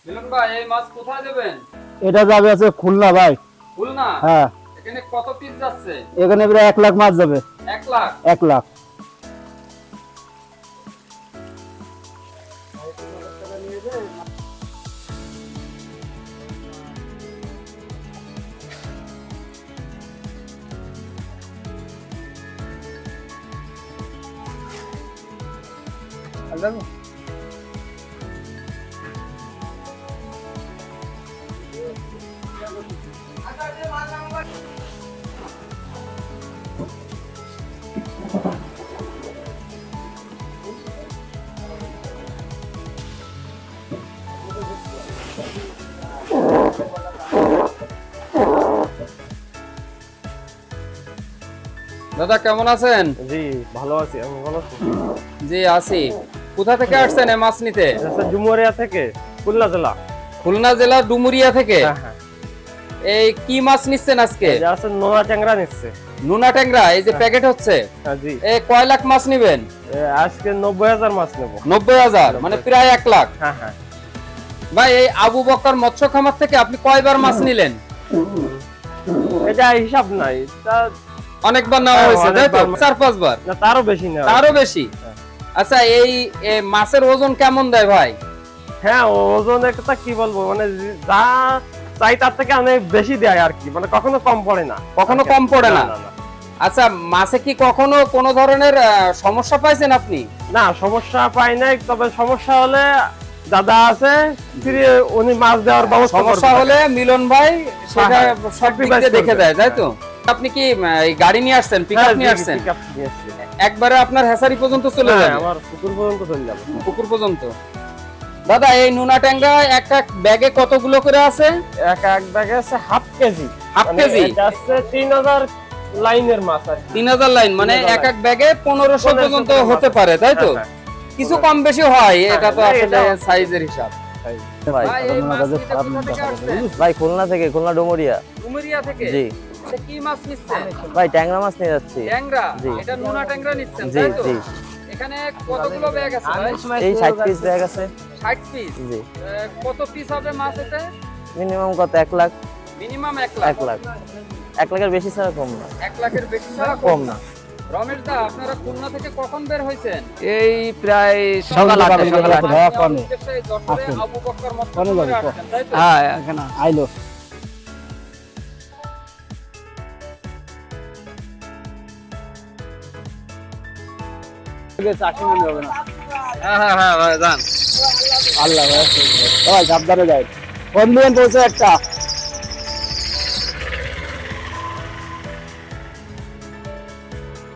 মিলন ভাই এই মাছ কোথায় দেবেন? এটা যাবে আছে খুলনা ভাই। খুলনা? হ্যাঁ। এখানে কত পিস যাচ্ছে? এখানে প্রায় 1 লাখ মাছ যাবে। 1 লাখ? 1 লাখ। দাদা কেমন আছেন? জি ভালো আছি। আমি ভালো আছি। জি আছি। কোথা থেকে আসছেন এই মাছ নিতে? ডুমুরিয়া থেকে, খুলনা জেলা। খুলনা জেলা ডুমুরিয়া থেকে। হ্যাঁ হ্যাঁ। এই কি মাছ নিচ্ছেন আজকে? এই যে আছে নোনা ট্যাংরা নিচ্ছে। নুনা ট্যাংরা এই যে প্যাকেট হচ্ছে। হ্যাঁ জি। এই কয় লাখ মাছ নিবেন? আজকে 90,000 মাছ নেব। 90,000 মানে প্রায় 1 লাখ। হ্যাঁ হ্যাঁ। ভাই এই আবু বকর মৎস্য খামার থেকে আপনি কয়বার মাছ নিলেন? এটা হিসাব নাই। তা অনেকবার নেওয়া হয়েছে তাই তো? অনেকবার। 4-5 বার। না তারও বেশি নেওয়া। তারও বেশি। আচ্ছা এই মাছের ওজন কেমন দেয় ভাই? হ্যাঁ ওজন একটা কি বলবো মানে যা চাই তার থেকে অনেক বেশি দেয় আর কি, মানে কখনো কম পড়ে না। কখনো কম পড়ে না? না, না। আচ্ছা মাছে কি কখনো কোনো ধরনের সমস্যা পাইছেন আপনি? না সমস্যা পাই নাই, তবে সমস্যা হলে দাদা আছে ফিরে উনি মাছ দেওয়ার ব্যবস্থা সমস্যা করবে। হলে মিলন ভাই সেটা হ্যাঁ, সব দিক দিয়ে দেখে দেয় তাই তো? আপনি কি এই গাড়ি নিয়ে আসছেন, পিকআপ হ্যাঁ, নিয়ে জি, আসছেন? pick up নিয়ে আসছি। একবারে আপনার হেসারি পর্যন্ত চলে হ্যাঁ, যাবে? আমার পুকুর পর্যন্ত চলে যাবে। পুকুর পর্যন্ত। দাদা এই নুনা ট্যাংরা এক এক ব্যাগে কতগুলো করে আছে? এক ব্যাগে আছে হাফ কেজি। হাফ মানে কেজি? এটা আছে 3000 লাইনের মাছ আর কি। 3000 লাইন মানে 3000 এক এক ব্যাগে 1500 পর্যন্ত মাছ হতে আছে। পারে তাই তো? হ্যাঁ, কিছু কম বেশি হয়, এটা তো হ্যাঁ, আসলে এটা- সাইজের হিসাব। হ্যাঁ। ভাই এই মাছ নিতে কোথা থেকে আসছেন? ভাই খুলনা থেকে, খুলনা ডুমুরিয়া। ডুমুরিয়া থেকে? জি এটা কি মাছ নিচ্ছেন? ভাই ট্যাংরা মাছ নিয়ে যাচ্ছি। ট্যাংরা? জি। এটা নুনা ট্যাংরা নিচ্ছেন জি তাই তো? জি এখানে কতগুলো ব্যাগ আছে ভাই? এই 60 পিস ব্যাগ আছে। 60 পিস? জি কত পিস হবে মাছ এতে? মিনিমাম কত 1 লাখ। মিনিমাম 1 লাখ। 1 লাখ 1 লাখের বেশি ছাড়া কম না। 1 লাখের বেশি ছাড়া কম না। রমেশ দা আপনারা খুলনা থেকে কখন বের হইছেন? এই প্রায় সকাল সকাল 8টা, সকাল 8টা। আটটা। কনে উদ্দেশ্যে যশোরে আসেন। আবু বকর মৎস্য কনে খামারে যাবো? আসছেন, তাই তো? হ্যাঁ এখানে আইলো। হ্যাঁ হ্যাঁ হ্যাঁ ভাই যান। আল্লাহ ভাই। ওই সাবধানে যাই। কোন দিন পৌঁছে একটা